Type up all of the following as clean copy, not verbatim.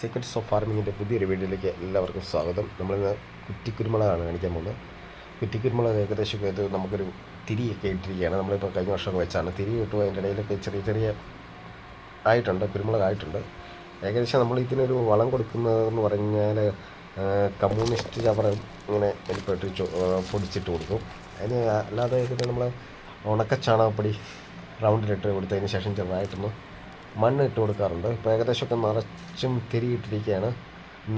Secrets of ഫാർമിങ്ങിൻ്റെ പുതിയൊരു വീഡിയോയിലേക്ക് എല്ലാവർക്കും സ്വാഗതം. നമ്മളിന്ന് കുറ്റിക്കുരുമുളകാണ് കാണിക്കാൻ പോകുന്നത്. കുറ്റിക്കുരുമുളക് ഏകദേശം ഇത് നമുക്കൊരു തിരിയൊക്കെ ഇട്ടിരിക്കുകയാണ്. നമ്മളിപ്പോൾ കഴിഞ്ഞ വർഷമൊക്കെ വെച്ചാണ് തിരി ഇട്ടു. അതിൻ്റെ ഇടയിലൊക്കെ ചെറിയ ചെറിയ ആയിട്ടുണ്ട്, കുരുമുളകായിട്ടുണ്ട്. ഏകദേശം നമ്മൾ ഇതിനൊരു വളം കൊടുക്കുന്നതെന്ന് പറഞ്ഞാൽ കമ്മ്യൂണിസ്റ്റ് ചവറ് ഇങ്ങനെ വലിപ്പമിട്ട് പൊടിച്ചിട്ട് കൊടുക്കും. അതിന് അല്ലാതെ ഇതിന് നമ്മൾ ഉണക്ക ചാണകപ്പൊടി റൗണ്ടിലിട്ട് കൊടുത്തതിന് ശേഷം ചെറുതായിട്ടൊന്ന് മണ്ണ് ഇട്ട് കൊടുക്കാറുണ്ട്. ഇപ്പോൾ ഏകദേശമൊക്കെ നിറച്ചും തിരിയിട്ടിരിക്കുകയാണ്.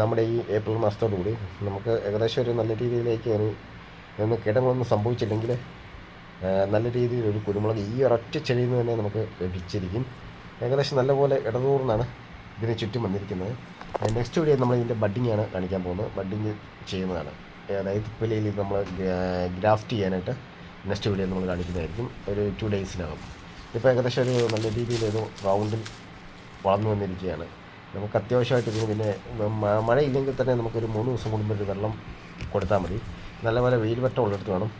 നമ്മുടെ ഈ ഏപ്രിൽ മാസത്തോടുകൂടി നമുക്ക് ഏകദേശം ഒരു നല്ല രീതിയിലേക്ക് ഒന്ന് കിടങ്ങൊന്നും സംഭവിച്ചില്ലെങ്കിൽ നല്ല രീതിയിലൊരു കുരുമുളക് ഈ ഒരൊറ്റ ചെടിയിൽ നിന്ന് തന്നെ നമുക്ക് ലഭിച്ചിരിക്കും. ഏകദേശം നല്ലപോലെ ഇടതൂർന്നാണ് ഇതിന് ചുറ്റും വന്നിരിക്കുന്നത്. നെക്സ്റ്റ് വീഡിയോ നമ്മൾ ഇതിൻ്റെ ബഡ്ഡിങ്ങാണ് കാണിക്കാൻ പോകുന്നത്. ബഡ്ഡിങ് ചെയ്യുന്നതാണ്, അതായത് തിപ്പലിയിൽ നമ്മൾ ഗ്രാഫ്റ്റ് ചെയ്യാനായിട്ട് നെക്സ്റ്റ് വീഡിയോ നമ്മൾ കാണിക്കുന്നതായിരിക്കും ഒരു 2 ഡേയ്സിനകം. ഇപ്പോൾ ഏകദേശം ഒരു നല്ല രീതിയിൽ ഒരു റൗണ്ടിൽ വളർന്നു വന്നിരിക്കുകയാണ്. നമുക്ക് അത്യാവശ്യമായിട്ട് ഇതിന് പിന്നെ മഴയില്ലെങ്കിൽ തന്നെ നമുക്കൊരു 3 ദിവസം കൂടുമ്പോൾ ഒരു വെള്ളം കൊടുത്താൽ മതി. നല്ലപോലെ വെയിൽ വെട്ടം ഉള്ളിടത്ത് വേണം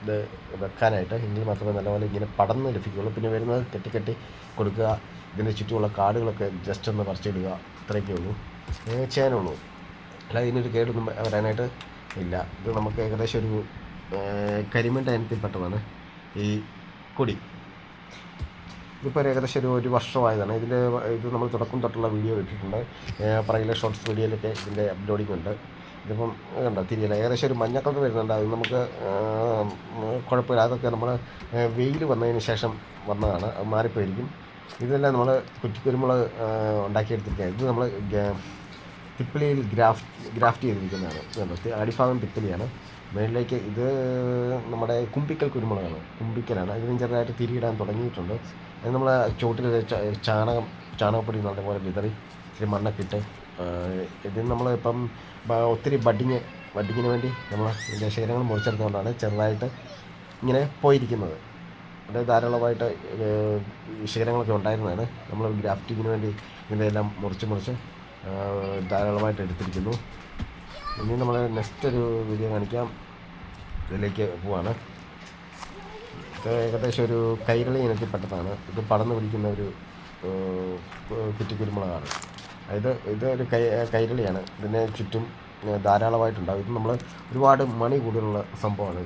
ഇത് വെക്കാനായിട്ട്. എങ്കിൽ മാത്രമേ നല്ലപോലെ ഇങ്ങനെ പടർന്ന് ലഭിക്കുകയുള്ളൂ. പിന്നെ വരുന്നത് കെട്ടി കൊടുക്കുക, ഇതിൻ്റെ ചുറ്റുമുള്ള കാടുകളൊക്കെ ജസ്റ്റ് ഒന്ന് പറിച്ചിടുക, ഇത്രയൊക്കെ ഉള്ളൂ ചെയ്യാനുള്ളൂ. അല്ല ഇതിനൊരു കേടൊന്നും വരാനായിട്ട് ഇല്ല. ഇത് നമുക്ക് ഏകദേശം ഒരു കരിമീൻ്റെ ഇനത്തിൽപ്പെട്ടതാണ് ഈ കൊടി. ഇതിപ്പോൾ ഏകദേശം ഒരു വർഷമായതാണ്. ഇത് നമ്മൾ തുടക്കം തൊട്ടുള്ള വീഡിയോ ഇട്ടിട്ടുണ്ട്. പറയിലെ ഷോർട്സ് വീഡിയോയിലൊക്കെ ഇതിൻ്റെ അപ്ലോഡിംഗ് ഉണ്ട്. ഇതിപ്പം കണ്ടോ തിരിയല്ല, ഏകദേശം ഒരു മഞ്ഞ കളർ വരുന്നുണ്ട്. അത് നമുക്ക് കുഴപ്പമില്ല. അതൊക്കെ നമ്മൾ വെയിൽ വന്നതിന് ശേഷം വന്നതാണ്, അത് മാറിപ്പോയിരിക്കും. ഇതെല്ലാം നമ്മൾ കുറ്റിക്കുരുമുളക് ഉണ്ടാക്കിയെടുത്തിരിക്കുകയാണ്. ഇത് നമ്മൾ തിപ്പിലിയിൽ ഗ്രാഫ്റ്റ് ചെയ്തിരിക്കുന്നതാണ്. കണ്ടോ അടിഭാഗം തിപ്പിലിയാണ്, മേളിലേക്ക് ഇത് നമ്മുടെ കുമ്പിക്കൽ കുരുമുളകാണ്, കുമ്പിക്കലാണ്. ഇതിന് ചെറുതായിട്ട് തിരിയിടാൻ തുടങ്ങിയിട്ടുണ്ട്. അത് നമ്മൾ ചുവട്ടിൽ ചാണകപ്പൊടി നല്ലപോലെ വിതറി ഇച്ചിരി മണ്ണൊക്കെ ഇട്ട് ഇതിന് നമ്മൾ ഇപ്പം ഒത്തിരി ബഡ്ഡിങ്ങിന് വേണ്ടി നമ്മൾ ഇതിൻ്റെ ശിഖരങ്ങൾ മുറിച്ചെടുത്തുകൊണ്ടാണ് ചെറുതായിട്ട് ഇങ്ങനെ പോയിരിക്കുന്നത്. അത് ധാരാളമായിട്ട് ശിഖരങ്ങളൊക്കെ ഉണ്ടായിരുന്നതാണ്. നമ്മൾ ഗ്രാഫ്റ്റിങ്ങിന് വേണ്ടി ഇതിനെല്ലാം മുറിച്ച് ധാരാളമായിട്ട് എടുത്തിരിക്കുന്നു. ഇനി നമ്മൾ നെക്സ്റ്റ് ഒരു വീഡിയോ കാണിക്കാം, ഇതിലേക്ക് പോവാണ്. ഇത് ഏകദേശം ഒരു കൈരളി ഇനത്തിൽപ്പെട്ടതാണ്. ഇത് പടർന്നു പിടിക്കുന്ന ഒരു കുറ്റിക്കുരുമുളകാണ്. ഇത് ഒരു കൈരളിയാണ്. ഇതിനെ ചുറ്റും ധാരാളമായിട്ടുണ്ടാകും. ഇത് നമ്മൾ ഒരുപാട് മണി കൂടുതലുള്ള സംഭവമാണ്.